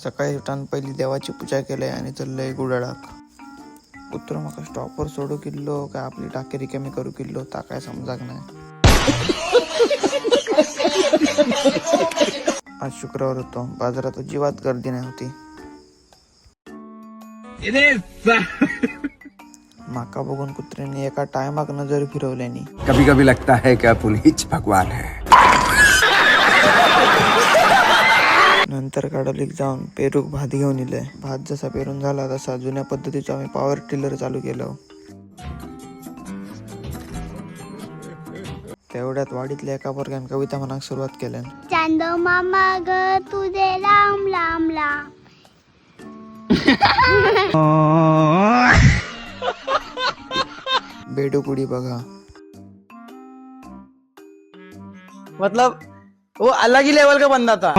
सकाळी उठान पहिली देवाची पूजा केली आणि चललंय गुडाळाक. कुत्र म्हाका स्टॉपवर सोडू किल्लो काय आपली टाकी रिकामी करू किल्लो ता काय समजाक नाही. आज शुक्रवार होतो, बाजारात अजिबात गर्दी नाही होती. माका बघून कुत्र्याने एका टायमाक नजर फिरवल्यानी. कभी कभी लगता है कि आप उन्हीं भगवान है. नंतर काडोलीक जाऊन पेरूक भात घेऊन इले. भात जसा पेरून झाला तसा जुन्या पद्धतीचा आम्ही पॉवर टिलर चालू केलं. तेवढ्यात वाडीतल्या एका पोरग्यान कविता म्हणाक सुरुवात केल्यान. चांदो मामा ग तुझे लांब लांब लांब. बेडूकुडी बघा. मतलब वो अलग ही लेवल का बंदा था.